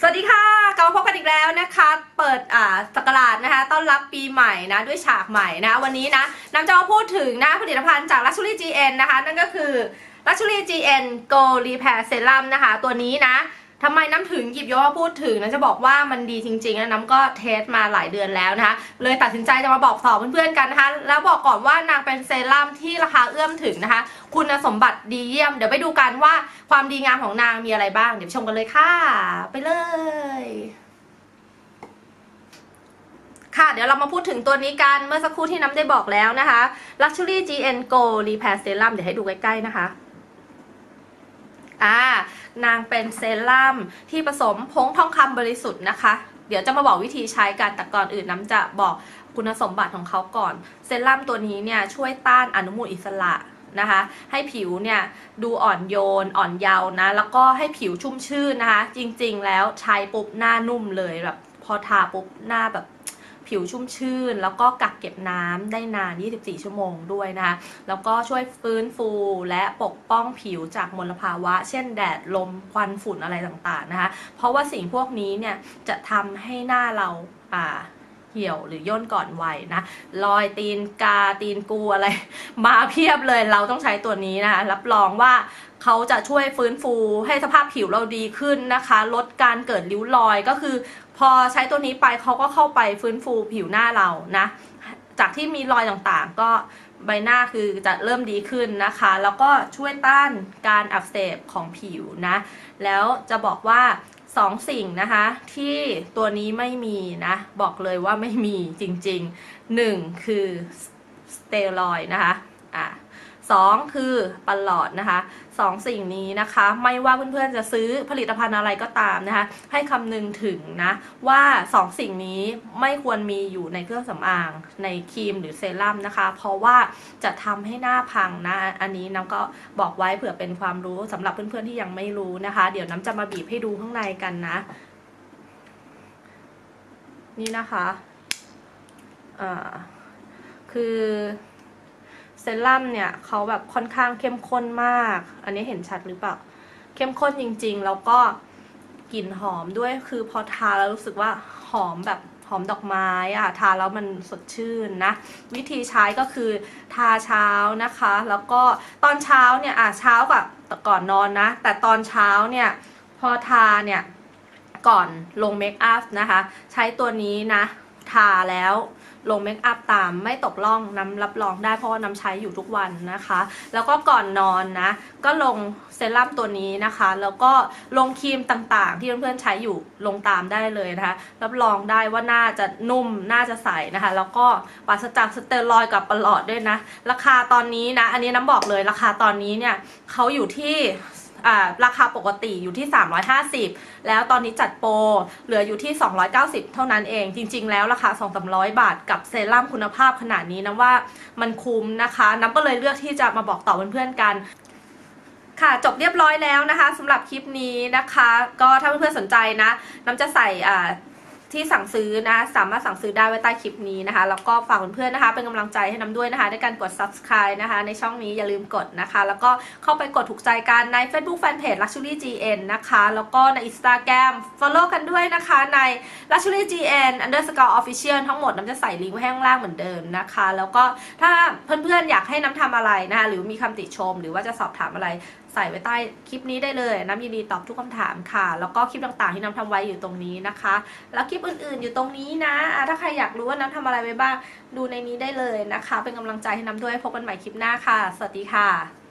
วัสดีค่ะกลับมาพบกันอีกแล้วนะคะเปิดศักราชนะคะต้อนรับปีใหม่นะด้วยฉากใหม่นะวันนี้นะน้ำจะมาพูดถึงนะผลิตภัณฑ์จาก Luxury GN นะคะนั่นก็คือ Luxury GN Go Repair Serum นะคะตัวนี้นะทำไมน้ำถึงหยิบยกมาพูดถึงนะจะบอกว่ามันดีจริงๆนะน้ำก็เทสมาหลายเดือนแล้วนะคะเลยตัดสินใจจะมาบอกต่อเพื่อนๆกันนะคะแล้วบอกก่อนว่านางเป็นเซรั่มที่ราคาเอื้อมถึงนะคะคุณสมบัติดีเยี่ยมเดี๋ยวไปดูกันว่าความดีงามของนางมีอะไรบ้างเดี๋ยวชมกันเลยค่ะไปเลยค่ะเดี๋ยวเรามาพูดถึงตัวนี้กันเมื่อสักครู่ที่น้ำได้บอกแล้วนะคะ Luxury GN Go Repair Serum เดี๋ยวให้ดูใกล้ๆนะคะนางเป็นเซรั่มที่ผสมผงทองคำบริสุทธิ์นะคะเดี๋ยวจะมาบอกวิธีใช้กันแต่ก่อนอื่นน้ำจะบอกคุณสมบัติของเขาก่อนเซรั่มตัวนี้เนี่ยช่วยต้านอนุมูลอิสระนะคะให้ผิวเนี่ยดูอ่อนโยนอ่อนเยาว์นะแล้วก็ให้ผิวชุ่มชื่นนะคะจริงๆแล้วใช้ปุ๊บหน้านุ่มเลยแบบพอทาปุ๊บหน้าแบบผิวชุ่มชื่นแล้วก็กักเก็บน้ำได้นาน24ชั่วโมงด้วยนะคะแล้วก็ช่วยฟื้นฟูและปกป้องผิวจากมลภาวะเช่นแดดลมควันฝุ่นอะไรต่างๆนะคะเพราะว่าสิ่งพวกนี้เนี่ยจะทำให้หน้าเราเหี่ยวหรือย่นก่อนวัยนะรอยตีนกาตีนกูอะไรมาเพียบเลยเราต้องใช้ตัวนี้นะคะรับรองว่าเขาจะช่วยฟื้นฟูให้สภาพผิวเราดีขึ้นนะคะลดการเกิดริ้วรอยก็คือพอใช้ตัวนี้ไปเขาก็เข้าไปฟื้นฟูผิวหน้าเรานะจากที่มีรอยต่างๆก็ใบหน้าคือจะเริ่มดีขึ้นนะคะแล้วก็ช่วยต้านการอักเสบของผิวนะแล้วจะบอกว่า2 สิ่งนะคะที่ตัวนี้ไม่มีนะบอกเลยว่าไม่มีจริงๆ1คือสเตียรอยด์นะคะ2คือปลอดนะคะ2 สิ่งนี้นะคะไม่ว่าเพื่อนๆจะซื้อผลิตภัณฑ์อะไรก็ตามนะคะให้คำนึงถึงนะว่า2 สิ่งนี้ไม่ควรมีอยู่ในเครื่องสำอางในครีมหรือเซรั่มนะคะเพราะว่าจะทำให้หน้าพังนะอันนี้น้ำก็บอกไว้เผื่อเป็นความรู้สำหรับเพื่อนๆที่ยังไม่รู้นะคะเดี๋ยวน้ำจะมาบีบให้ดูข้างในกันนะนี่นะคะคือเซรั่มเนี่ยเขาแบบค่อนข้างเข้มข้นมากอันนี้เห็นชัดหรือเปล่าเข้มข้นจริงๆแล้วก็กลิ่นหอมด้วยคือพอทาแล้วรู้สึกว่าหอมแบบหอมดอกไม้ทาแล้วมันสดชื่นนะวิธีใช้ก็คือทาเช้านะคะแล้วก็ตอนเช้าเนี่ยเช้ากับก่อนนอนนะแต่ตอนเช้าเนี่ยพอทาเนี่ยก่อนลงเมคอัพนะคะใช้ตัวนี้นะทาแล้วลงเมคอัพตามไม่ตกล่องน้ำรับรองได้เพราะว่าน้ำใช้อยู่ทุกวันนะคะแล้วก็ก่อนนอนนะก็ลงเซรั่มตัวนี้นะคะแล้วก็ลงครีมต่างๆที่เพื่อนๆใช้อยู่ลงตามได้เลยนะคะรับรองได้ว่าหน้าจะนุ่มหน้าจะใสนะคะแล้วก็ปราศจากสเตียรอยด์กับปลอดด้วยนะราคาตอนนี้นะอันนี้น้ำบอกเลยราคาตอนนี้เนี่ยเขาอยู่ที่ราคาปกติอยู่ที่350แล้วตอนนี้จัดโปรเหลืออยู่ที่290เท่านั้นเองจริงๆแล้วราคา200-300 บาทกับเซรั่มคุณภาพขนาดนี้นะว่ามันคุ้มนะคะน้ำก็เลยเลือกที่จะมาบอกต่อเพื่อนๆกันค่ะจบเรียบร้อยแล้วนะคะสำหรับคลิปนี้นะคะก็ถ้าเพื่อนๆสนใจนะน้ำจะใส่ที่สั่งซื้อนะสามารถสั่งซื้อได้ไว้ใต้คลิปนี้นะคะแล้วก็ฝากเพื่อนๆนะคะเป็นกำลังใจให้น้ำด้วยนะคะในการกด subscribe นะคะในช่องนี้อย่าลืมกดนะคะแล้วก็เข้าไปกดถูกใจกันใน Facebook Fanpage Luxury GN นะคะแล้วก็ใน Instagram follow กันด้วยนะคะใน Luxury GN _official ทั้งหมดน้ำจะใส่ลิงก์ไว้ให้ข้างล่างเหมือนเดิมนะคะแล้วก็ถ้าเพื่อนๆอยากให้น้ำทำอะไรนะคะหรือมีคำติชมหรือว่าจะสอบถามอะไรใส่ไว้ใต้คลิปนี้ได้เลยน้ำยินดีตอบทุกคำถามค่ะแล้วก็คลิปต่างๆที่น้ำทำไว้อยู่ตรงนี้นะคะแล้วคลิปอื่นๆอยู่ตรงนี้นะถ้าใครอยากรู้ว่าน้ำทำอะไรไว้บ้างดูในนี้ได้เลยนะคะเป็นกำลังใจให้น้ำด้วยพบกันใหม่คลิปหน้าค่ะสวัสดีค่ะ